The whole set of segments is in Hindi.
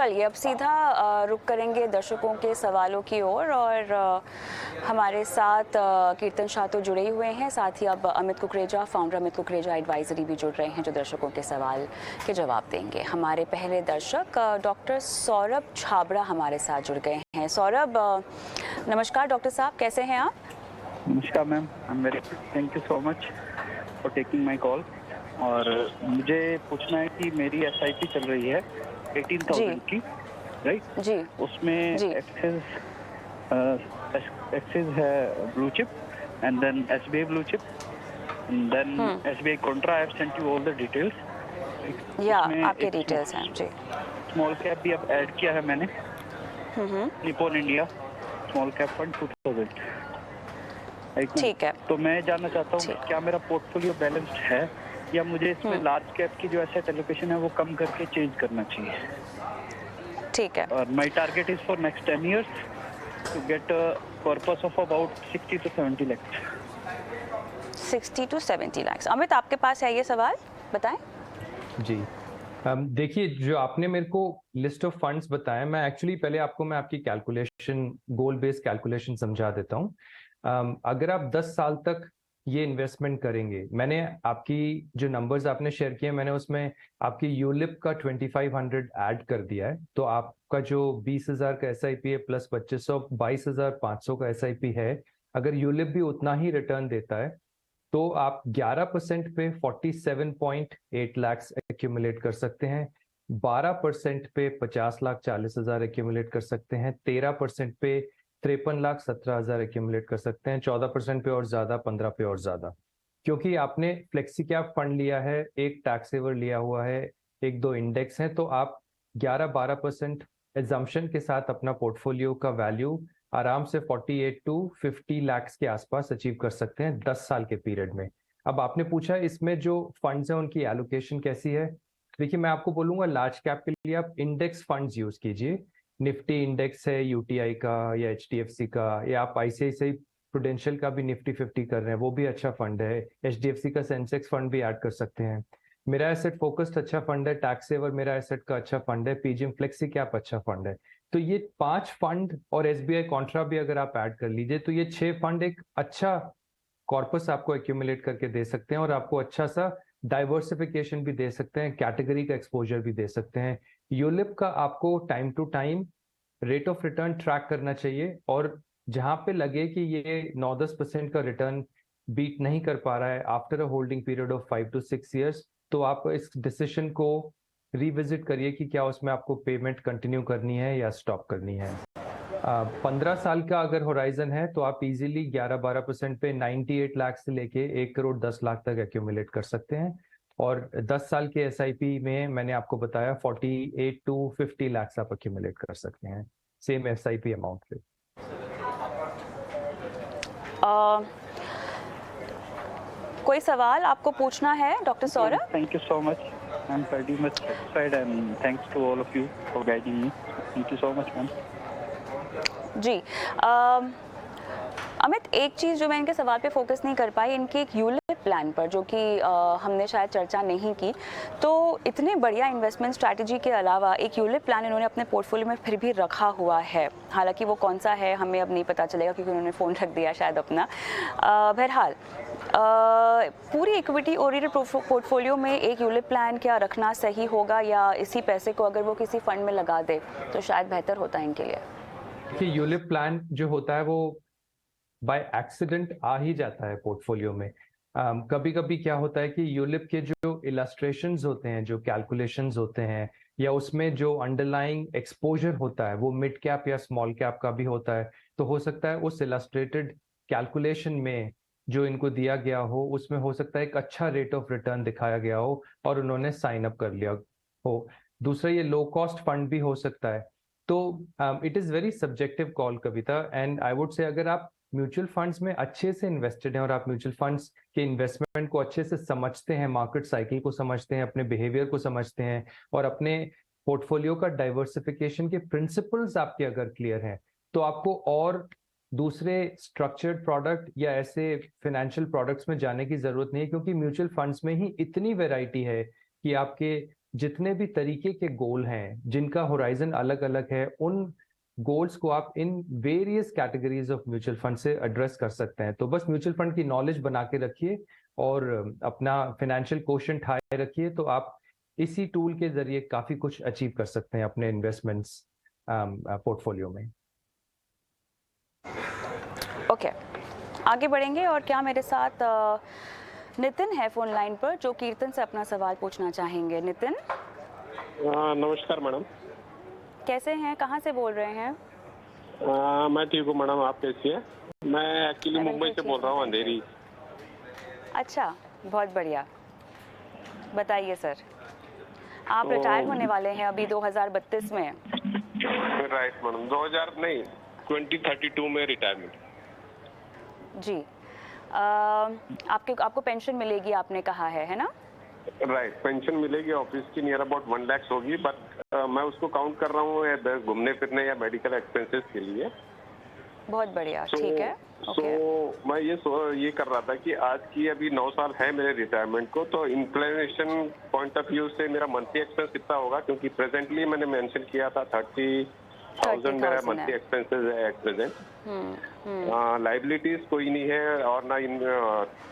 चलिए अब सीधा रुक करेंगे दर्शकों के सवालों की ओर और हमारे साथ कीर्तन शाह तो जुड़े ही हुए हैं, साथ ही अब अमित कुकरेजा, फाउंडर अमित कुकरेजा एडवाइजरी भी जुड़ रहे हैं जो दर्शकों के सवाल के जवाब देंगे। हमारे पहले दर्शक डॉक्टर सौरभ छाबड़ा हमारे साथ जुड़ गए हैं। सौरभ नमस्कार डॉक्टर साहब, कैसे हैं आप? नमस्कार ma'am, I am very thank you so much for taking my call. और मुझे पूछना है कि मेरी एसआईपी चल रही है 18,000 की, राइट जी। उसमें जी। एक्सिस है blue chip and then SBI blue chip and then SBI contra. I have sent you all the details. या आपके डिटेल्स हैं जी। स्मॉल कैप भी अब ऐड किया है मैंने, Nippon India small cap fund 2000। ठीक है, तो मैं जानना चाहता हूँ क्या मेरा पोर्टफोलियो बैलेंस्ड है या मुझे इसमें लार्ज कैप की जो एसेट एलोकेशन है वो कम करके चेंज करना चाहिए। ठीक है। और my target is for next 10 years to get a corpus of about 60 to 70 lakhs। 60 to 70 lakhs। Amit आपके पास है ये सवाल, बताएं। जी देखिए, जो आपने मेरे को लिस्ट ऑफ फंड्स बताया, मैं एक्चुअली पहले मैं आपकी कैलकुलेशन, गोल बेस्ड कैलकुलेशन समझा देता हूँ। अगर आप 10 साल तक ये इन्वेस्टमेंट करेंगे, मैंने आपकी जो नंबर्स आपने शेयर किए, मैंने उसमें आपकी यूलिप का 2500 ऐड कर दिया है, तो आपका जो 20,000 का एसआईपी है प्लस 2500, 22,500 का एसआईपी है। अगर यूलिप भी उतना ही रिटर्न देता है तो आप 11% पे 47.8 लाख एक्यूमुलेट कर सकते हैं, 12% पे 50,40,000 एक्यूमुलेट कर सकते हैं, 13% पे 53,17,000 एक्यूमुलेट कर सकते हैं, 14% पे और ज्यादा, 15 पे और ज्यादा। क्योंकि आपने फ्लेक्सी कैप फंड लिया है, एक टैक्स सेवर लिया हुआ है, एक दो इंडेक्स हैं, तो आप 11-12% एजम्पशन के साथ अपना पोर्टफोलियो का वैल्यू आराम से 48 to 50 लाख के आसपास अचीव कर सकते हैं 10 साल के पीरियड में। अब आपने पूछा इसमें जो फंड्स हैं उनकी एलोकेशन कैसी है। देखिए, मैं आपको बोलूंगा लार्ज कैप के लिए आप इंडेक्स फंड्स यूज कीजिए। निफ्टी इंडेक्स है यूटीआई का या एचडीएफसी का, या आप आईसीआईसीआई प्रूडेंशियल का भी निफ्टी 50 कर रहे हैं, वो भी अच्छा फंड है। एचडीएफसी का सेंसेक्स फंड भी ऐड कर सकते हैं। मेरा एसेट फोकस्ड अच्छा फंड है, टैक्स सेवर मेरा एसेट का अच्छा फंड है, पीजीएम फ्लेक्सी कैप अच्छा फंड है। तो ये 5 फंड और एसबीआई कॉन्ट्रा भी अगर आप ऐड कर लीजिए तो ये 6 फंड एक अच्छा कॉर्पस आपको एक्यूमुलेट करके दे सकते हैं और आपको अच्छा सा डाइवर्सिफिकेशन भी दे सकते हैं, कैटेगरी का एक्सपोजर भी दे सकते हैं। यूलिप का आपको time to time rate of return track करना चाहिए, और जहां पे लगे कि ये 9-10% का रिटर्न बीट नहीं कर पा रहा है after a holding period of 5 to 6 years, तो आप इस डिसीजन को रिविजिट करिए कि क्या उसमें आपको पेमेंट कंटिन्यू करनी है या स्टॉप करनी है। 15 साल का अगर होराइजन है तो आप इजीली 11-12% पे 98 लाख से लेके 1,10,00,000 तक एक्यूमुलेट कर सकते हैं। और 10 साल के एसआईपी में मैंने आपको बताया 48 to 50 लाख आप एक्यूमुलेट कर सकते हैं सेम एसआईपी अमाउंट पे। कोई सवाल आपको पूछना है doctor Saurabh? Thank you so much, I am very much satisfied and thanks to all of you for guiding me. Thank you so much ma'am. जी। अमित, एक चीज़ जो मैं इनके सवाल पे फोकस नहीं कर पाई, इनके एक यूलिप प्लान पर, जो कि हमने शायद चर्चा नहीं की। तो इतने बढ़िया इन्वेस्टमेंट स्ट्रैटेजी के अलावा एक यूलिप प्लान इन्होंने अपने पोर्टफोलियो में फिर भी रखा हुआ है। हालांकि वो कौन सा है हमें अब नहीं पता चलेगा क्योंकि उन्होंने फ़ोन रख दिया शायद अपना। बहरहाल पूरी इक्विटी ओरिएंटेड पोर्टफोलियो में एक यूलिप प्लान क्या रखना सही होगा, या इसी पैसे को अगर वो किसी फंड में लगा दे तो शायद बेहतर होता है इनके लिए? देखिए, यूलिप प्लान जो होता है वो बाय एक्सीडेंट आ ही जाता है पोर्टफोलियो में। कभी कभी क्या होता है कि यूलिप के जो इलस्ट्रेशंस होते हैं, जो कैलकुलेशंस होते हैं, या उसमें जो अंडरलाइंग एक्सपोजर होता है वो मिड कैप या स्मॉल कैप का भी होता है, तो हो सकता है उस इलस्ट्रेटेड कैलकुलेशन में जो इनको दिया गया हो उसमें हो सकता है एक अच्छा रेट ऑफ रिटर्न दिखाया गया हो और उन्होंने साइन अप कर लिया हो। दूसरा, ये लो कॉस्ट फंड भी हो सकता है। तो it is very subjective call Kavita, and I would say अगर आप म्यूचुअल फंड्स में अच्छे से इन्वेस्टेड हैं और आप म्यूचुअल फंड्स के इन्वेस्टमेंट को अच्छे से समझते हैं, मार्केट साइकिल को समझते हैं, अपने बिहेवियर को समझते हैं, और अपने पोर्टफोलियो का डाइवर्सिफिकेशन के प्रिंसिपल्स आपके अगर क्लियर हैं, तो आपको और दूसरे स्ट्रक्चर्ड प्रोडक्ट या ऐसे फाइनेंशियल प्रोडक्ट्स में जाने की जरूरत नहीं है, क्योंकि म्यूचुअल फंड्स में ही इतनी वेराइटी है कि आपके जितने भी तरीके के गोल हैं जिनका होराइजन अलग अलग है, उन गोल्स को आप in various categories of mutual fund से एड्रेस कर सकते हैं। तो बस म्यूचुअल फंड की नॉलेज बना के रखिए और अपना फाइनेंशियल कोशेंट हाई रखिए, तो आप इसी टूल के जरिए काफी कुछ अचीव कर सकते हैं अपने इन्वेस्टमेंट्स पोर्टफोलियो में। ओके, आगे बढ़ेंगे और क्या मेरे साथ नितिन है फोन लाइन पर जो कीर्तन से अपना सवाल पूछना चाहेंगे। नितिन, नमस्कार मैडम। कैसे हैं, कहाँ से बोल रहे हैं? मैं ठीक हूँ मैडम, आप कैसी है? मैं एक्चुअली मुंबई से बोल रहा हूँ, अंधेरी। अच्छा, बहुत बढ़िया, बताइए सर। आप रिटायर होने वाले हैं अभी 2032 में? राइट मैडम, 2032 में रिटायरमेंट। जी, आपको पेंशन मिलेगी आपने कहा है ना? राइट, पेंशन मिलेगी ऑफिस की, नियर अबाउट 1 लाख होगी, बट मैं उसको काउंट कर रहा हूँ घूमने फिरने या मेडिकल एक्सपेंसेस के लिए। बहुत बढ़िया, ठीक है। मैं ये कर रहा था कि आज की अभी 9 साल है मेरे रिटायरमेंट को, तो इन्फ्लेशन पॉइंट ऑफ व्यू से मेरा मंथली एक्सपेंस कितना होगा? क्योंकि प्रेजेंटली मैंने मेंशन किया था 30,000 मेरा मंथली एक्सपेंसेस है एट प्रेजेंट। लाइबिलिटीज कोई नहीं है और ना इन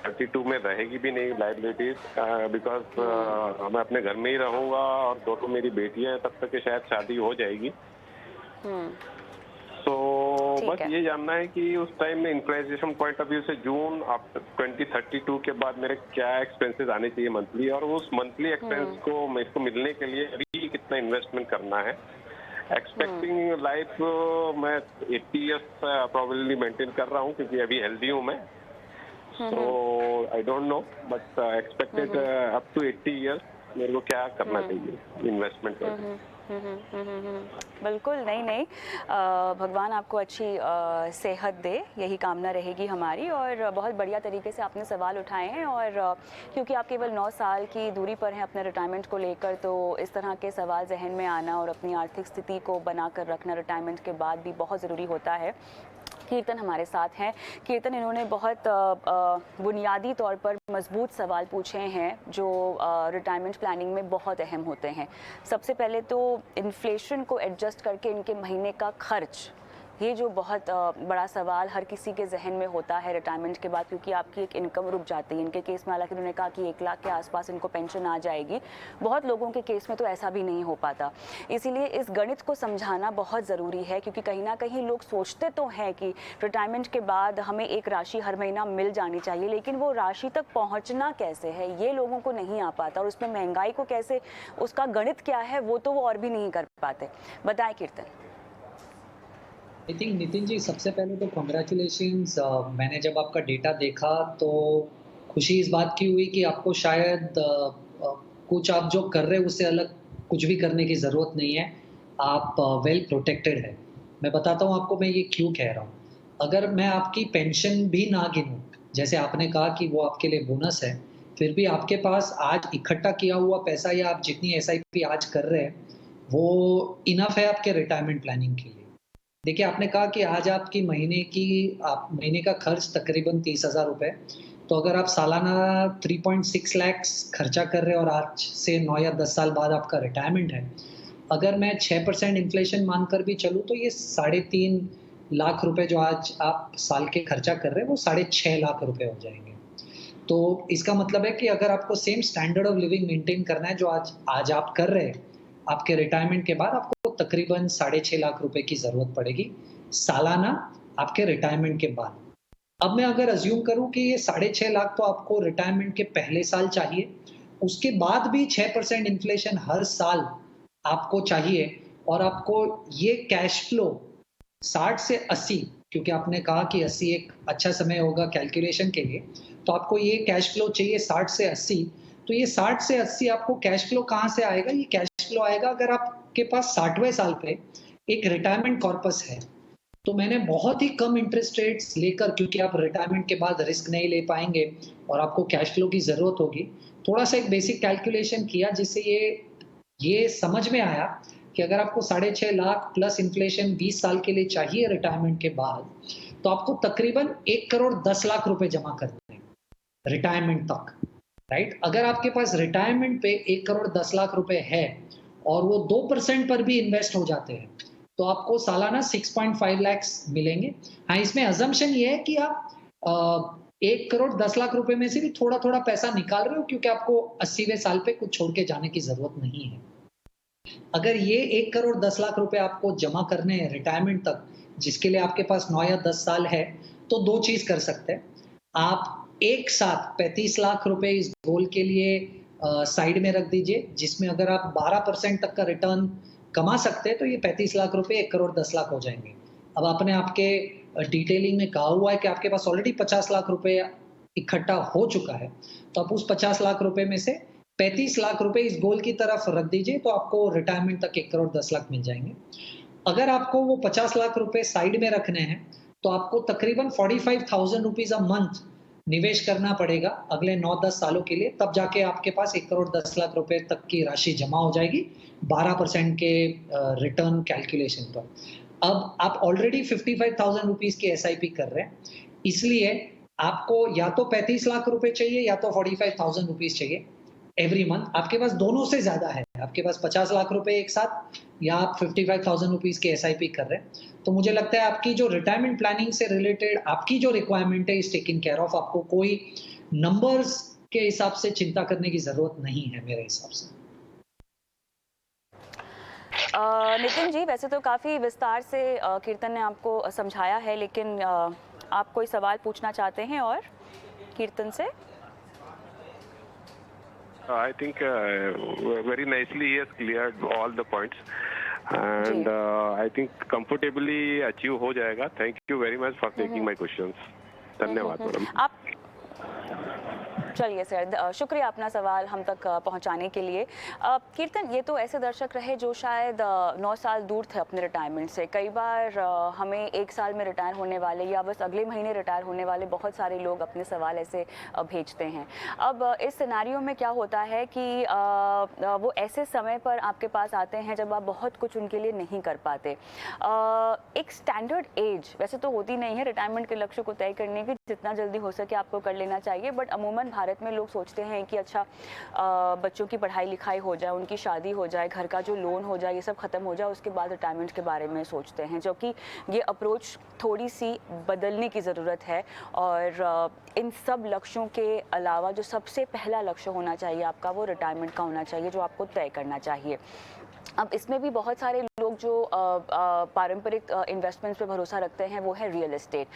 32 में रहेगी भी नहीं लाइबिलिटीज, बिकॉज मैं अपने घर में ही रहूंगा और 2 मेरी बेटियां हैं, तब तक के शायद शादी हो जाएगी। तो बस ये जानना है कि उस टाइम में इन्फ्लेशन पॉइंट ऑफ व्यू से जून आफ्टर 2032 के बाद मेरे क्या एक्सपेंसेस आने चाहिए मंथली, और उस मंथली एक्सपेंस को मेरे को मिलने के लिए अभी कितना इन्वेस्टमेंट करना है। एक्सपेक्टिंग लाइफ मैं 80 ईयर्स प्रोबेबली मेंटेन कर रहा हूँ क्योंकि अभी हेल्दी हूँ मैं, तो I don't know, but expected up to 80 years मेरे को क्या करना चाहिए इन्वेस्टमेंट पर। बिल्कुल नहीं, भगवान आपको अच्छी सेहत दे, यही कामना रहेगी हमारी। और बहुत बढ़िया तरीके से आपने सवाल उठाए हैं, और क्योंकि आप केवल 9 साल की दूरी पर हैं अपने रिटायरमेंट को लेकर, तो इस तरह के सवाल जहन में आना और अपनी आर्थिक स्थिति को बनाकर रखना रिटायरमेंट के बाद भी बहुत ज़रूरी होता है। कीर्तन हमारे साथ हैं। कीर्तन, इन्होंने बहुत बुनियादी तौर पर मजबूत सवाल पूछे हैं जो रिटायरमेंट प्लानिंग में बहुत अहम होते हैं। सबसे पहले तो इन्फ्लेशन को एडजस्ट करके इनके महीने का खर्च, ये जो बहुत बड़ा सवाल हर किसी के जहन में होता है रिटायरमेंट के बाद, क्योंकि आपकी एक इनकम रुक जाती है। इनके केस में हालांकि उन्होंने कहा कि 1 लाख के आसपास इनको पेंशन आ जाएगी, बहुत लोगों के केस में तो ऐसा भी नहीं हो पाता। इसीलिए इस गणित को समझाना बहुत ज़रूरी है, क्योंकि कहीं ना कहीं लोग सोचते तो हैं कि रिटायरमेंट के बाद हमें एक राशि हर महीना मिल जानी चाहिए, लेकिन वो राशि तक पहुँचना कैसे है ये लोगों को नहीं आ पाता, और उसमें महंगाई को कैसे, उसका गणित क्या है वो तो वो और भी नहीं कर पाते। बताएं कीर्तन। आई थिंक नितिन जी, सबसे पहले तो कॉन्ग्रेचुलेशंस। मैंने जब आपका डेटा देखा तो खुशी इस बात की हुई कि आपको शायद कुछ आप जो कर रहे हैं उससे अलग कुछ भी करने की ज़रूरत नहीं है, आप वेल प्रोटेक्टेड है। मैं बताता हूँ आपको मैं ये क्यों कह रहा हूँ। अगर मैं आपकी पेंशन भी ना गिनूँ, जैसे आपने कहा कि वो आपके लिए बोनस है, फिर भी आपके पास आज इकट्ठा किया हुआ पैसा या आप जितनी SIP आज कर रहे हैं वो इनफ है आपके रिटायरमेंट प्लानिंग के लिए। देखिए, आपने कहा कि आज आपकी महीने का खर्च तकरीबन 30,000 रुपए, तो अगर आप सालाना 3.6 लाख खर्चा कर रहे हैं और आज से 9 या 10 साल बाद आपका रिटायरमेंट है, अगर मैं 6% इन्फ्लेशन मानकर भी चलूँ तो ये 3.5 लाख रुपए जो आज आप साल के खर्चा कर रहे हैं वो 6.5 लाख रुपए हो जाएंगे। तो इसका मतलब है कि अगर आपको same standard of living maintain करना है जो आज आप कर रहे हैं, आपके रिटायरमेंट के बाद आपको तकरीबन 6.5 लाख रुपए की ज़रूरत पड़ेगी सालाना आपके रिटायरमेंट के बाद। अब मैं अगर अज्यूम करूं कि ये 6.5 लाख तो आपको रिटायरमेंट के पहले साल चाहिए, उसके बाद भी 6% इन्फ्लेशन हर साल आपको चाहिए, और आपको ये कैश फ्लो 60 से 80, क्योंकि आपने कहा कि 80 एक अच्छा समय होगा कैलकुलेशन के लिए, तो आपको ये कैश फ्लो चाहिए 60 से 80। तो ये 60 से 80 आपको कैश फ्लो कहाँ से आएगा? ये कैश फ्लो आएगा अगर आपके पास 60वें साल पे एक रिटायरमेंट कॉर्पस है। तो मैंने बहुत ही कम इंटरेस्ट रेट्स लेकर, क्योंकि आप रिटायरमेंट के बाद रिस्क नहीं ले पाएंगे और आपको कैश फ्लो की ज़रूरत होगी, थोड़ा सा एक बेसिक कैलकुलेशन किया जिससे ये समझ में आया कि अगर आपको 6.5 लाख प्लस इन्फ्लेशन 20 साल के लिए चाहिए रिटायरमेंट के बाद, तो आपको तकरीबन 1 करोड़ 10 लाख रुपए जमा करने हैं रिटायरमेंट तक। राइट? अगर आपके पास रिटायरमेंट पे 1 करोड़ 10 लाख रुपए है और वो 2% पर भी इन्वेस्ट हो जाते हैं, तो आपको सालाना 6.5 लैक्स मिलेंगे। हाँ, इसमें अज़म्पशन ये है कि आप 1 करोड़ 10 लाख रुपए में से भी थोड़ा-थोड़ा पैसा निकाल रहे हो क्योंकि आपको 80वें साल पे कुछ छोड़ के जाने की ज़रूरत नहीं है। अगर ये 1 करोड़ 10 लाख रुपए आपको जमा करने हैं रिटायरमेंट तक, जिसके लिए आपके पास 9 या 10 साल है, तो 2 चीज़ कर सकते हैं। आप एक साथ 35 लाख रुपए इस गोल के लिए साइड में रख दीजिए, जिसमें अगर आप 12% तक का रिटर्न कमा सकते हैं, तो ये 35 लाख रुपए 1 करोड़ 10 लाख हो जाएँगे। अब आपने आपके डिटेलिंग में कहा हुआ है कि आपके पास ऑलरेडी 50 लाख रुपए इकट्ठा हो चुका है, तो आप उस 50 लाख रुपए में से 35 लाख रुपए इस गोल की तरफ रख दीजिए, तो आपको रिटायरमेंट तक 1 करोड़ 10 लाख मिल जाएँगे। अगर आपको वो 50 लाख रुपए साइड में रखने हैं, तो आपको तकरीबन 45,000 रुपीज़ अ मंथ निवेश करना पड़ेगा अगले 9-10 सालों के लिए, तब जाके आपके पास 1 करोड़ 10 लाख रुपए तक की राशि जमा हो जाएगी, 12% के रिटर्न कैलकुलेशन पर। अब आप ऑलरेडी 55,000 रुपीज़ की एसआईपी कर रहे हैं, इसलिए आपको या तो 35 लाख रुपए चाहिए या तो 45,000 रुपीज़ चाहिए एवरी मंथ। आपके पास दोनों से ज़्यादा है, आपके पास 50 लाख रुपए एक साथ या आप 55,000 रुपीज़ की एसआईपी कर रहे हैं। तो मुझे लगता है आपकी जो रिटायरमेंट प्लानिंग से रिलेटेड आपकी जो रिक्वायरमेंट है इज़ टेकन केयर ऑफ। आपको कोई नंबर्स के हिसाब से चिंता करने की ज़रूरत नहीं है मेरे हिसाब से। नितिन जी, वैसे तो काफ़ी विस्तार से कीर्तन ने आपको समझाया है, लेकिन आप कोई सवाल पूछना चाहते हैं और कीर्तन से? I think very nicely he has cleared all the points, and I think comfortably achieve हो जाएगा. Thank you very much for taking my questions. धन्यवाद मैडम. आप चलिए सर, शुक्रिया अपना सवाल हम तक पहुंचाने के लिए। कीर्तन, ये तो ऐसे दर्शक रहे जो शायद 9 साल दूर थे अपने रिटायरमेंट से। कई बार हमें 1 साल में रिटायर होने वाले या बस अगले महीने रिटायर होने वाले बहुत सारे लोग अपने सवाल ऐसे भेजते हैं। अब इस सिनेरियो में क्या होता है कि वो ऐसे समय पर आपके पास आते हैं जब आप बहुत कुछ उनके लिए नहीं कर पाते। एक स्टैंडर्ड एज वैसे तो होती नहीं है रिटायरमेंट के लक्ष्य को तय करने की, जितना जल्दी हो सके आपको कर लेना चाहिए, बट अमूमन भारत में लोग सोचते हैं कि अच्छा बच्चों की पढ़ाई लिखाई हो जाए, उनकी शादी हो जाए, घर का जो लोन हो जाए, ये सब खत्म हो जाए, उसके बाद रिटायरमेंट के बारे में सोचते हैं, जो कि ये अप्रोच थोड़ी सी बदलने की ज़रूरत है। और इन सब लक्ष्यों के अलावा जो सबसे पहला लक्ष्य होना चाहिए आपका, वो रिटायरमेंट का होना चाहिए, जो आपको तय करना चाहिए। अब इसमें भी बहुत सारे लोग जो पारंपरिक इन्वेस्टमेंट्स पे भरोसा रखते हैं, वो है रियल एस्टेट।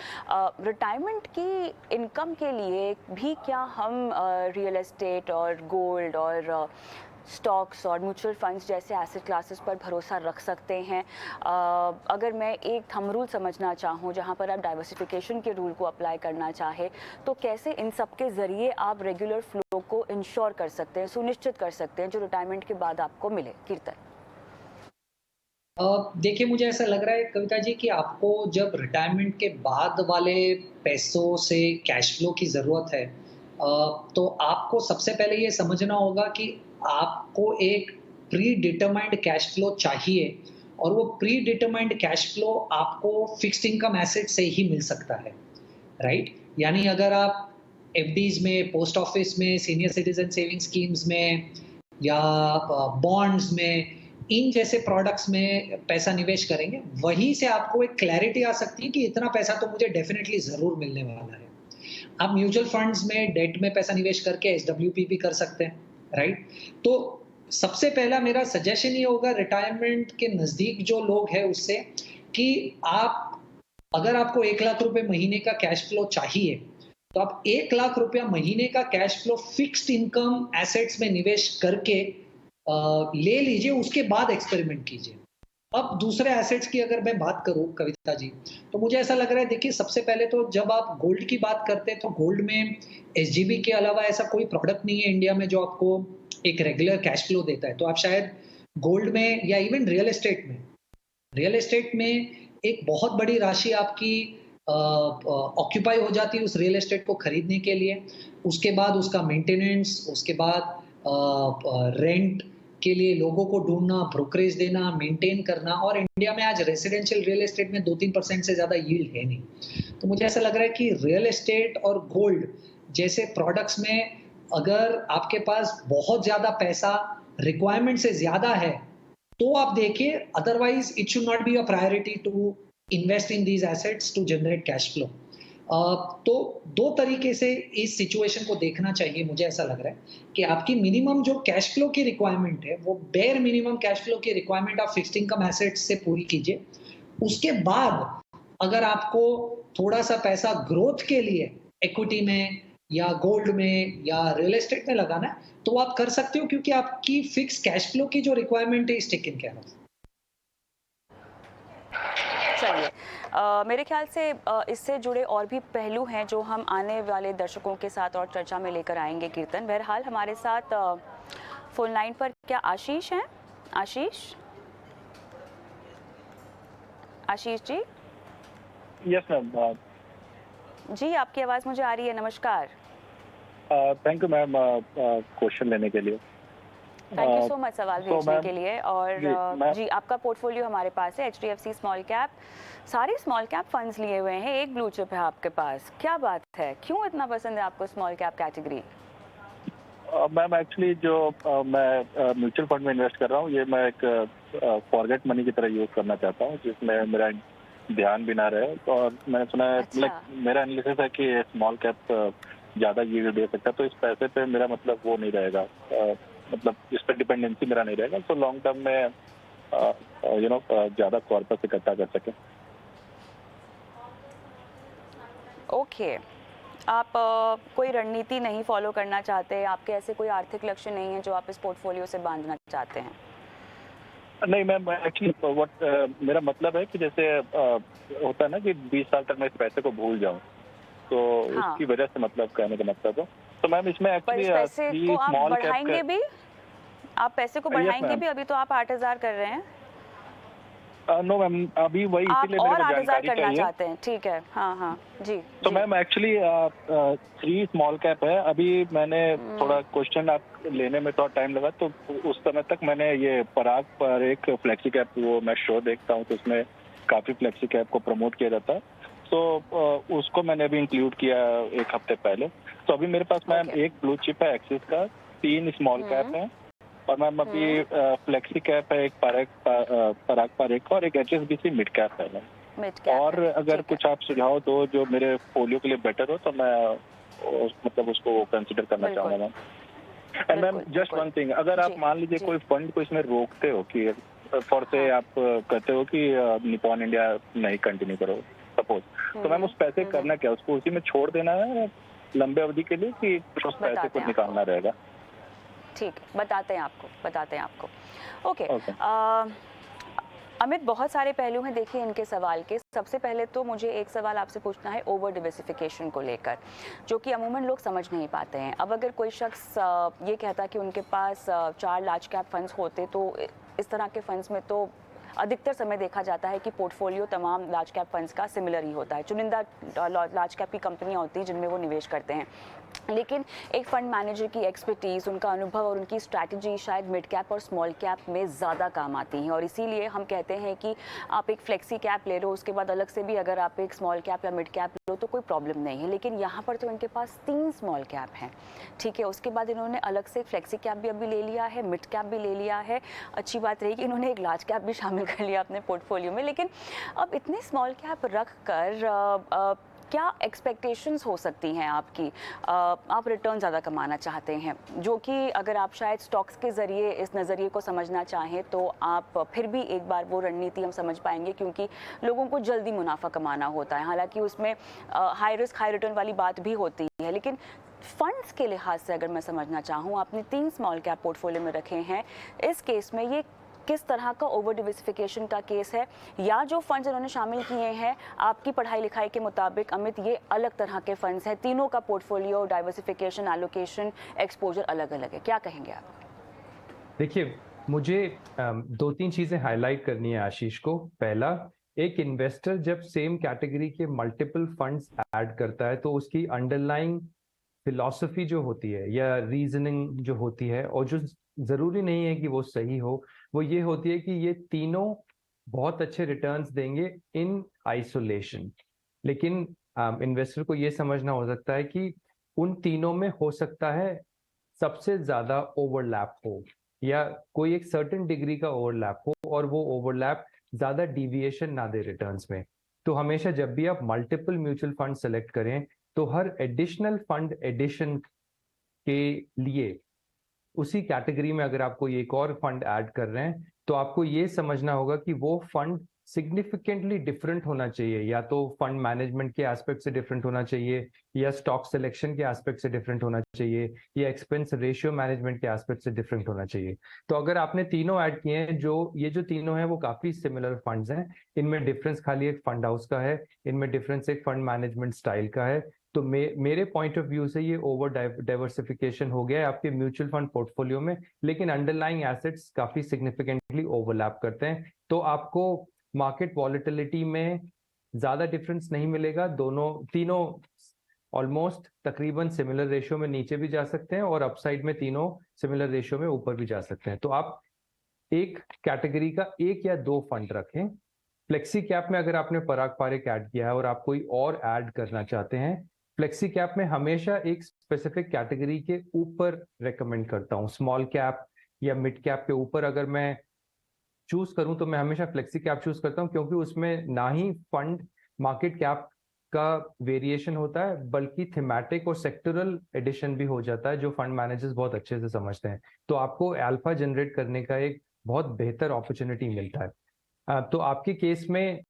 रिटायरमेंट की इनकम के लिए भी क्या हम रियल एस्टेट और गोल्ड और स्टॉक्स और म्यूचुअल फंड्स जैसे एसेट क्लासेस पर भरोसा रख सकते हैं? अगर मैं एक थंब रूल समझना चाहूँ जहाँ पर आप डाइवर्सिफिकेशन के रूल को अप्लाई करना चाहे, तो कैसे इन सब के ज़रिए आप रेगुलर फ्लो को इंश्योर कर सकते हैं, सुनिश्चित कर सकते हैं, जो रिटायरमेंट के बाद आपको मिले? कीर्तन। देखिए, मुझे ऐसा लग रहा है कविता जी कि आपको जब रिटायरमेंट के बाद वाले पैसों से कैश फ्लो की ज़रूरत है, तो आपको सबसे पहले ये समझना होगा कि आपको एक प्री डिटरमाइंड कैश फ्लो चाहिए, और वो प्री डिटरमाइंड कैश फ्लो आपको फिक्स्ड इनकम एसेट से ही मिल सकता है, राइट? यानी अगर आप एफडीज़ में, पोस्ट ऑफिस में, सीनियर सिटीजन सेविंग स्कीम्स में या बॉन्ड्स में, इन जैसे प्रोडक्ट्स में पैसा निवेश करेंगे, वहीं से आपको एक क्लैरिटी आ सकती है कि इतना पैसा तो मुझे डेफिनेटली ज़रूर मिलने वाला है। आप म्यूचुअल फंड्स में, डेट में पैसा निवेश करके एसडब्ल्यूपी भी कर सकते हैं, राइट? तो सबसे पहला मेरा सजेशन ये होगा रिटायरमेंट के नज़दीक जो लोग हैं उससे, कि आप अगर आपको 1 लाख रुपए महीने का कैश फ्लो चाहिए, तो आप 1 लाख रुपया महीने का cash flow fixed income assets में निवेश करके ले लीजिए, उसके बाद एक्सपेरिमेंट कीजिए। अब दूसरे एसेट्स की अगर मैं बात करूं कविता जी, तो मुझे ऐसा लग रहा है, देखिए सबसे पहले तो जब आप गोल्ड की बात करते हैं, तो गोल्ड में एसजीबी के अलावा ऐसा कोई प्रोडक्ट नहीं है इंडिया में जो आपको एक रेगुलर कैश फ्लो देता है। तो आप शायद गोल्ड में या इवन रियल एस्टेट में एक बहुत बड़ी राशि आपकी ऑक्यूपाई हो जाती है उस रियल एस्टेट को खरीदने के लिए। उसके बाद उसका मेंटेनेंस, उसके बाद रेंट के लिए लोगों को ढूंढना, ब्रोकरेज देना, मेंटेन करना, और इंडिया में आज रेजिडेंशियल रियल एस्टेट में 2-3% से ज़्यादा यील्ड है नहीं। तो मुझे ऐसा लग रहा है कि रियल एस्टेट और गोल्ड जैसे प्रोडक्ट्स में अगर आपके पास बहुत ज़्यादा पैसा रिक्वायरमेंट से ज़्यादा है, तो आप देखिए, otherwise it should not be a priority to invest in these assets to generate cash flow. तो 2 तरीके से इस सिचुएशन को देखना चाहिए, मुझे ऐसा लग रहा है कि आपकी मिनिमम जो कैश फ्लो की रिक्वायरमेंट है, वो बेयर मिनिमम कैश फ्लो की रिक्वायरमेंट आप फिक्स्ड इनकम एसेट्स से पूरी कीजिए। उसके बाद अगर आपको थोड़ा-सा पैसा ग्रोथ के लिए इक्विटी में या गोल्ड में या रियल एस्टेट में लगाना है, तो आप कर सकते हो, क्योंकि आपकी फिक्स कैश फ्लो की जो रिक्वायरमेंट है इज़ टेकन केयर ऑफ। चलिए, मेरे ख्याल से इससे जुड़े और भी पहलू हैं जो हम आने वाले दर्शकों के साथ और चर्चा में लेकर आएंगे कीर्तन। बहरहाल हमारे साथ फोन लाइन पर क्या आशीष हैं? आशीष जी? Yes ma'am. जी, आपकी आवाज़ मुझे आ रही है। नमस्कार। थैंक यू मैम क्वेश्चन लेने के लिए। थैंक यू सो मच सवाल भेजने के लिए। और जी, आपका पोर्टफोलियो हमारे पास है, HDFC स्मॉल कैप, सारे स्मॉल कैप फंड्स लिए हुए हैं, एक ब्लू चिप है आपके पास। क्या बात है, क्यों इतना पसंद है आपको small cap category? Ma'am actually जो मैं म्यूचुअल फंड में इन्वेस्ट कर रहा हूँ, ये मैं एक फॉरगेट मनी की तरह यूज करना चाहता हूँ, जिसमें मेरा ध्यान भी ना रहे। और मैंने सुना है, अच्छा। मेरा एनालिसिस है कि स्मॉल कैप ज़्यादा यील्ड दे सकता है, तो इस पैसे पे मेरा मतलब वो नहीं रहेगा, मतलब इस पर डिपेंडेंसी मेरा नहीं रहेगा, तो लॉन्ग टर्म में ज़्यादा कॉर्पस इकट्ठा कर सकें। ओके, आप कोई रणनीति नहीं फॉलो करना चाहते, आपके ऐसे कोई आर्थिक लक्ष्य नहीं है जो आप इस पोर्टफोलियो से बांधना चाहते हैं? नहीं मैम, एक्चुअली मेरा मतलब है कि जैसे होता है ना कि 20 साल तक मैं इस पैसे को भूल जाऊं, तो हाँ। उसकी वजह से मतलब कहने का मतलब है। तो मैम इसमें पर इस एक्चुअली पैसे को आप बढ़ाएंगे भी? आप पैसे को Yes, बढ़ाएंगे ma'am. भी? अभी तो आप 8,000 कर रहे हैं। नो मैम, अभी वही आप इसीलिए मेरे और को 8,000 जानकारी करना चाहिए। चाहते हैं, ठीक है। हाँ हाँ जी तो जी। मैम एक्चुअली 3 स्मॉल कैप है। अभी मैंने थोड़ा क्वेश्चन आप लेने में थोड़ा टाइम लगा, तो उस समय तक मैंने ये पराग पर एक फ्लेक्सी कैप, वो मैं शो देखता हूँ, तो उसमें काफी फ्लेक्सी कैप को प्रमोट किया जाता है, तो उसको मैंने अभी इंक्लूड किया 1 हफ्ते पहले। तो अभी मेरे पास मैम Okay. एक ब्लू चिप है एक्सिस का, 3 स्मॉल कैप है, और मैम अभी फ्लेक्सी कैप है, एक पराग पर एक, और एक HSBC मिड कैप है मैम। मिड कैप और है, अगर ठीक है। कुछ आप सुझाव दो जो मेरे पोलियो के लिए बेटर हो, तो मैं मतलब उसको कंसिडर करना बिल्कुल। चाहूंगा मैम। एंड मैम बिल्कुल, जस्ट बिल्कुल। वन थिंग, अगर आप जी, मान लीजिए जी। कोई फंड को इसमें रोकते हो कि फॉर से हाँ। आप कहते हो कि निपॉन इंडिया नहीं कंटिन्यू करो सपोज, तो मैम उस पैसे करना क्या, उसको उसी में छोड़ देना है लंबे अवधि के लिए, कि कुछ उस पैसे बताते को हैं निकालना आपको। रहेगा? ठीक है, बताते हैं आपको। ओके। ओके। अमित, बहुत सारे पहलू हैं देखिए इनके सवाल के। सबसे पहले तो मुझे एक सवाल आपसे पूछना है ओवर डिवर्सिफिकेशन को लेकर, जो कि अमूमन लोग समझ नहीं पाते हैं। अब अगर कोई शख्स ये कहता कि उनके पास 4 लार्ज कैप फंड्स होते, तो इस तरह के फंड्स में तो अधिकतर समय देखा जाता है कि पोर्टफोलियो तमाम लार्ज कैप फंड्स का सिमिलर ही होता है। चुनिंदा लार्ज कैप की कंपनियां होती हैं जिनमें वो निवेश करते हैं, लेकिन एक फंड मैनेजर की एक्सपर्टीज़, उनका अनुभव और उनकी स्ट्रैटेजी शायद मिड कैप और स्मॉल कैप में ज़्यादा काम आती हैं। और इसीलिए हम कहते हैं कि आप एक फ्लेक्सी कैप ले लो, उसके बाद अलग से भी अगर आप एक स्मॉल कैप या मिड कैप लो तो कोई प्रॉब्लम नहीं है। लेकिन यहाँ पर तो इनके पास 3 स्मॉल कैप हैं, ठीक है। उसके बाद इन्होंने अलग से एक फ्लेक्सी कैप भी अभी ले लिया है, मिड कैप भी ले लिया है। अच्छी बात रही कि इन्होंने एक लार्ज कैप भी शामिल कर लिया अपने पोर्टफोलियो में। लेकिन अब इतने स्मॉल कैप रख कर क्या एक्सपेक्टेशंस हो सकती हैं आपकी? आप रिटर्न ज़्यादा कमाना चाहते हैं, जो कि अगर आप शायद स्टॉक्स के ज़रिए इस नज़रिए को समझना चाहें तो आप फिर भी एक बार वो रणनीति हम समझ पाएंगे, क्योंकि लोगों को जल्दी मुनाफा कमाना होता है। हालांकि उसमें हाई रिस्क हाई रिटर्न वाली बात भी होती है, लेकिन फंड्स के लिहाज से अगर मैं समझना चाहूँ, आपने 3 स्मॉल कैप पोर्टफोलियो में रखे हैं, इस केस में ये किस तरह का ओवर डिवर्सिफिकेशन का केस है, या जो फंड्स इन्होंने शामिल किए हैं आपकी पढ़ाई लिखाई के मुताबिक अमित ये अलग तरह के फंड्स हैं, तीनों का पोर्टफोलियो डाइवर्सिफिकेशन, एलोकेशन, एक्सपोजर अलग अलग है, क्या कहेंगे आप? देखिए, मुझे 2-3 चीजें हाईलाइट करनी है आशीष को। पहला, एक इन्वेस्टर जब सेम कैटेगरी के मल्टीपल फंड्स ऐड करता है तो उसकी अंडरलाइंग फिलॉसफी जो होती है या रीजनिंग जो होती है, और जो जरूरी नहीं है कि वो सही हो, वो ये होती है कि ये तीनों बहुत अच्छे रिटर्न्स देंगे इन आइसोलेशन। लेकिन इन्वेस्टर को ये समझना हो सकता है कि उन तीनों में हो सकता है सबसे ज्यादा ओवरलैप हो या कोई एक सर्टेन डिग्री का ओवरलैप हो और वो ओवरलैप ज्यादा डिविएशन ना दे रिटर्न्स में। तो हमेशा जब भी आप मल्टीपल म्यूचुअल फंड सेलेक्ट करें तो हर एडिशनल फंड एडिशन के लिए उसी कैटेगरी में अगर आप कोई एक और फंड ऐड कर रहे हैं तो आपको ये समझना होगा कि वो फंड सिग्निफिकेंटली डिफरेंट होना चाहिए, या तो फंड मैनेजमेंट के एस्पेक्ट से डिफरेंट होना चाहिए, या स्टॉक सिलेक्शन के एस्पेक्ट से डिफरेंट होना चाहिए, या एक्सपेंस रेशियो मैनेजमेंट के एस्पेक्ट से डिफरेंट होना चाहिए। तो अगर आपने तीनों ऐड किए हैं, जो तीनों हैं वो काफी सिमिलर फंड्स हैं, इनमें डिफरेंस खाली एक फंड हाउस का है, इनमें डिफरेंस एक फंड मैनेजमेंट स्टाइल का है। तो मेरे पॉइंट ऑफ व्यू से ये ओवर डाइवर्सिफिकेशन हो गया है आपके म्यूचुअल फंड पोर्टफोलियो में, लेकिन अंडरलाइंग एसेट्स काफी सिग्निफिकेंटली ओवरलैप करते हैं। तो आपको मार्केट वॉलेटिलिटी में ज्यादा डिफरेंस नहीं मिलेगा, तीनों ऑलमोस्ट तकरीबन सिमिलर रेशियो में नीचे भी जा सकते हैं और अपसाइड में तीनों सिमिलर रेशियो में ऊपर भी जा सकते हैं। तो आप एक कैटेगरी का एक या दो फंड रखें। फ्लेक्सी कैप में अगर आपने पराग पारिक ऐड किया है और आप कोई और ऐड करना चाहते हैं, फ्लेक्सी कैप में हमेशा एक स्पेसिफिक कैटेगरी के ऊपर रेकमेंड करता हूं। स्मॉल कैप या मिड कैप के ऊपर अगर मैं चूज करूं तो मैं हमेशा फ्लेक्सी कैप चूज करता हूं, क्योंकि उसमें ना ही फंड मार्केट कैप का वेरिएशन होता है बल्कि थीमेटिक और सेक्टरल एडिशन भी हो जाता है, जो फंड मैनेजर्स बहुत अच्छे से समझते हैं। तो आपको अल्फा जनरेट करने का एक बहुत बेहतर अपॉर्चुनिटी मिलता है। तो आपके केस में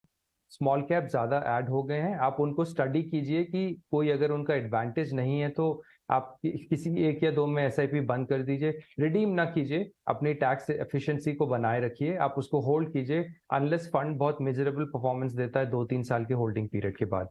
स्मॉल कैप ज्यादा ऐड हो गए हैं, आप उनको स्टडी कीजिए कि कोई अगर उनका एडवांटेज नहीं है तो आप किसी एक या दो में एसआईपी बंद कर दीजिए, रिडीम ना कीजिए, अपनी टैक्स एफिशिएंसी को बनाए रखिए, आप उसको होल्ड कीजिए अनलेस फंड बहुत मिजरेबल परफॉर्मेंस देता है 2-3 साल के होल्डिंग पीरियड के बाद।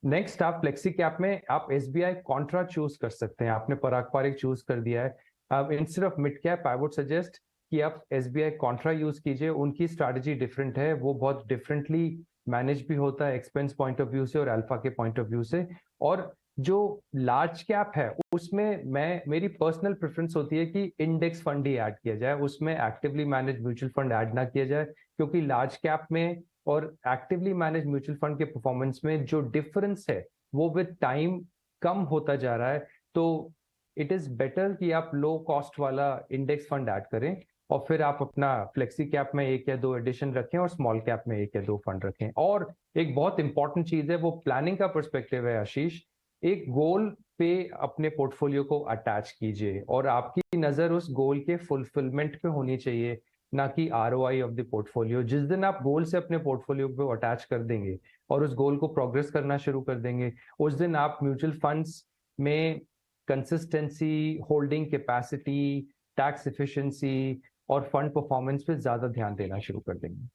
नेक्स्ट, आप फ्लेक्सी कैप में आप एसबीआई कॉन्ट्रा चूज कर सकते हैं। आपने पराग पारिक चूज कर दिया है, अब instead of mid cap I would suggest कि आप एसबीआई कॉन्ट्रा यूज कीजिए। उनकी स्ट्रैटेजी डिफरेंट है, वो बहुत डिफरेंटली मैनेज भी होता है एक्सपेंस पॉइंट ऑफ व्यू से और अल्फा के पॉइंट ऑफ व्यू से। और जो लार्ज कैप है उसमें मेरी पर्सनल प्रेफरेंस होती है कि इंडेक्स फंड ही ऐड किया जाए, उसमें actively manage mutual fund add ना किया जाए, क्योंकि लार्ज कैप में और एक्टिवली मैनेज म्यूचुअल फंड के परफॉर्मेंस में जो डिफरेंस है वो विद टाइम कम होता जा रहा है। तो इट इज बेटर कि आप लो कॉस्ट वाला इंडेक्स फंड ऐड करें और फिर आप अपना फ्लेक्सी कैप में एक या दो एडिशन रखें और स्मॉल कैप में एक या दो फंड रखें। और एक बहुत इंपॉर्टेंट चीज है, वो प्लानिंग का पर्सपेक्टिव है आशीष। एक गोल पे अपने पोर्टफोलियो को अटैच कीजिए और आपकी नजर उस गोल के फुलफिलमेंट पे होनी चाहिए, ना कि आरओआई ऑफ द पोर्टफोलियो। जिस दिन आप गोल से अपने पोर्टफोलियो को अटैच कर देंगे और उस गोल को प्रोग्रेस करना शुरू कर देंगे, उस दिन आप म्यूचुअल फंड्स में consistency, holding capacity, tax efficiency और फंड परफॉर्मेंस पे ज्यादा ध्यान देना शुरू कर देंगे।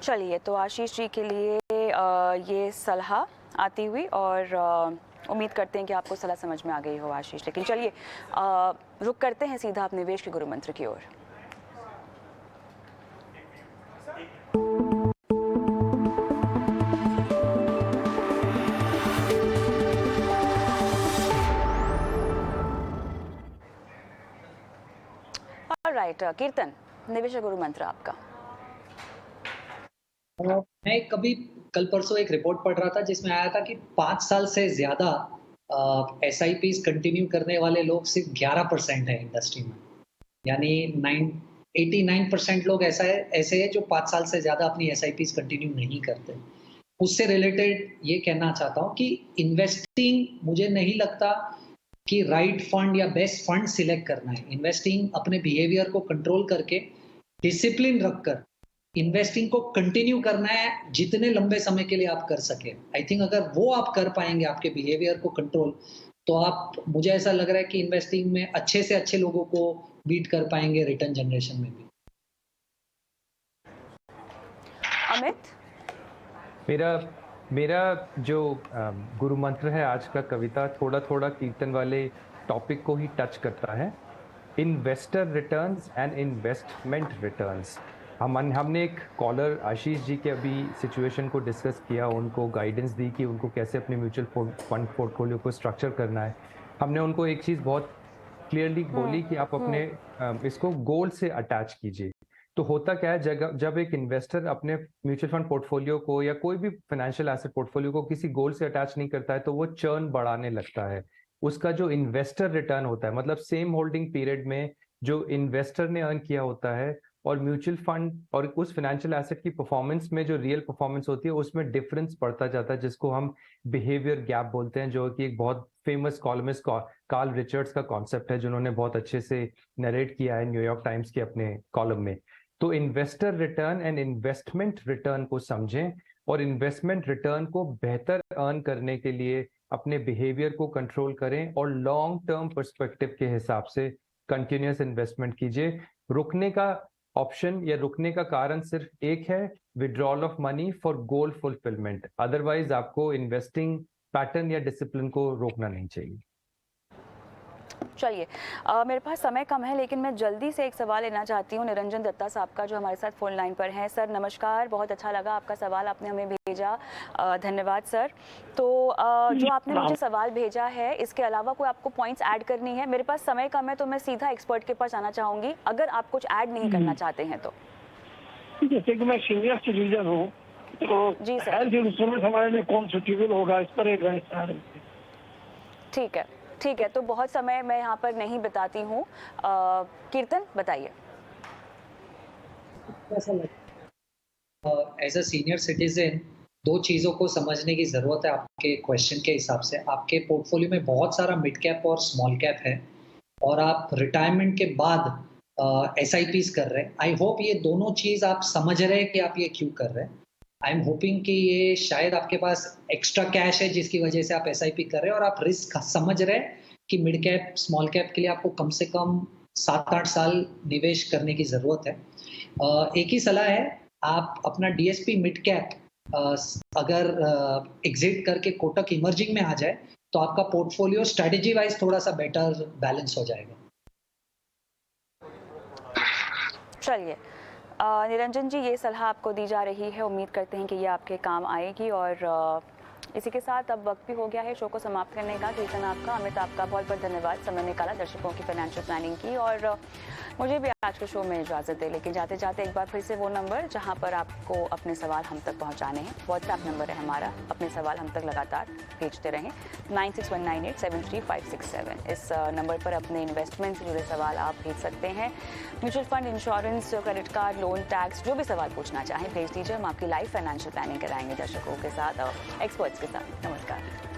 चलिए, तो आशीष जी के लिए ये सलाह आती हुई और उम्मीद करते हैं कि आपको सलाह समझ में आ गई हो आशीष। लेकिन चलिए रुक करते हैं सीधा आप निवेश के गुरु मंत्र की ओर। ऑलराइट कीर्तन, निवेश गुरु मंत्र आपका। मैं कल परसों एक रिपोर्ट पढ़ रहा था जिसमें आया था कि 5 साल से ज्यादा SIPs कंटिन्यू करने वाले लोग सिर्फ 11% है इंडस्ट्री में। यानी 89% लोग ऐसे है जो 5 साल से ज्यादा अपनी SIPs कंटिन्यू नहीं करते। उससे रिलेटेड ये कहना चाहता हूँ कि इन्वेस्टिंग, मुझे नहीं लगता कि राइट फंड या बेस्ट फंड सिलेक्ट करना है। इन्वेस्टिंग अपने बिहेवियर को कंट्रोल करके डिसिप्लिन रखकर इन्वेस्टिंग को कंटिन्यू करना है जितने लंबे समय के लिए आप कर सके। आई थिंक अगर वो आप कर पाएंगे, आपके बिहेवियर को कंट्रोल, तो आप, मुझे ऐसा लग रहा है कि इन्वेस्टिंग में अच्छे से अच्छे लोगों को बीट कर पाएंगे रिटर्न जनरेशन में भी। अमित, मेरा जो गुरु मंत्र है आज का कविता थोड़ा थोड़ा कीर्तन वाले टॉपिक को ही टच करता है। Investor returns and investment returns. हमने एक कॉलर आशीष जी के अभी सिचुएशन को डिस्कस किया, उनको गाइडेंस दी कि उनको कैसे अपने म्यूचुअल फंड पोर्टफोलियो को स्ट्रक्चर करना है। हमने उनको एक चीज़ बहुत क्लियरली बोली कि आप अपने इसको गोल से अटैच कीजिए। तो होता क्या है, जब एक इन्वेस्टर अपने म्यूचुअल फंड पोर्टफोलियो को या कोई भी फाइनेंशियल एसेट पोर्टफोलियो को किसी गोल से अटैच नहीं करता है तो वो चर्न बढ़ाने लगता है। उसका जो इन्वेस्टर रिटर्न होता है, मतलब सेम होल्डिंग पीरियड में जो इन्वेस्टर ने अर्न किया होता है और म्यूचुअल फंड और उस फाइनेंशियल एसेट की परफॉर्मेंस में जो रियल परफॉर्मेंस होती है उसमें डिफरेंस पड़ता जाता है, जिसको हम बिहेवियर गैप बोलते हैं, जो कि एक बहुत फेमस कॉलमिस्ट कार्ल रिचर्ड्स का कॉन्सेप्ट है, जिन्होंने बहुत अच्छे से नरेट किया है न्यूयॉर्क टाइम्स के अपने कॉलम में। तो investor return and investment return को समझें और इन्वेस्टमेंट रिटर्न को बेहतर अर्न करने के लिए अपने बिहेवियर को कंट्रोल करें और लॉन्ग टर्म पर्सपेक्टिव के हिसाब से कंटिन्यूअस इन्वेस्टमेंट कीजिए। रुकने का ऑप्शन या रुकने का कारण सिर्फ एक है, withdrawal of money for goal fulfilment. Otherwise आपको इन्वेस्टिंग पैटर्न या डिसिप्लिन को रोकना नहीं चाहिए। चलिए, मेरे पास समय कम है लेकिन मैं जल्दी से एक सवाल लेना चाहती हूँ निरंजन दत्ता साहब का, जो हमारे साथ फोन लाइन पर हैं। सर नमस्कार, बहुत अच्छा लगा आपका सवाल आपने हमें भेजा, धन्यवाद सर। तो जो आपने मुझे सवाल भेजा है, इसके अलावा कोई आपको पॉइंट्स ऐड करनी है? मेरे पास समय कम है तो मैं सीधा एक्सपर्ट के पास आना चाहूँगी, अगर आप कुछ ऐड नहीं करना चाहते हैं तो। जैसे कि मैं सीनियर सिटीजन हूँ, तो जी सर। हेल्थ इंश्योरेंस हमारे लिए कौन सुटेबल होगा, इस पर एक ठीक है, ठीक है, तो बहुत समय मैं यहाँ पर नहीं बताती हूँ। कीर्तन बताइए। एज अ सीनियर सिटीजन दो चीज़ों को समझने की ज़रूरत है आपके क्वेश्चन के हिसाब से। आपके पोर्टफोलियो में बहुत सारा मिड कैप और स्मॉल कैप है और आप रिटायरमेंट के बाद SIPs कर रहे हैं। आई होप ये दोनों चीज़ आप समझ रहे हैं कि आप ये क्यों कर रहे हैं। आई एम होपिंग कि ये शायद आपके पास एक्स्ट्रा कैश है जिसकी वजह से आप SIP कर रहे हैं और आप रिस्क समझ रहे हैं कि मिड कैप स्मॉल कैप के लिए आपको कम से कम 7-8 साल निवेश करने की ज़रूरत है। एक ही सलाह है, आप अपना DSP मिड कैप अगर एग्जिट करके कोटक इमर्जिंग में आ जाए तो आपका पोर्टफोलियो स्ट्रेटेजी वाइज थोड़ा सा बेटर बैलेंस हो जाएगा। चलिए, निरंजन जी, ये सलाह आपको दी जा रही है, उम्मीद करते हैं कि ये आपके काम आएगी। और इसी के साथ अब वक्त भी हो गया है शो को समाप्त करने का। कीर्तन आपका, अमित आपका बहुत बहुत धन्यवाद, समय निकाला दर्शकों की फाइनेंशियल प्लानिंग की, और मुझे भी आज के शो में इजाज़त दे। लेकिन जाते जाते एक बार फिर से वो नंबर जहां पर आपको अपने सवाल हम तक पहुंचाने हैं, व्हाट्सएप नंबर है हमारा, अपने सवाल हम तक लगातार भेजते रहें। 9619873567 इस नंबर पर अपने इन्वेस्टमेंट से जुड़े सवाल आप भेज सकते हैं। Mutual fund, insurance, credit card, loan, tax, जो भी सवाल पूछना चाहें भेज दीजिए। हम आपकी लाइव फाइनेंशियल प्लानिंग कराएंगे दर्शकों के साथ, एक्सपर्ट्स के साथ। नमस्कार।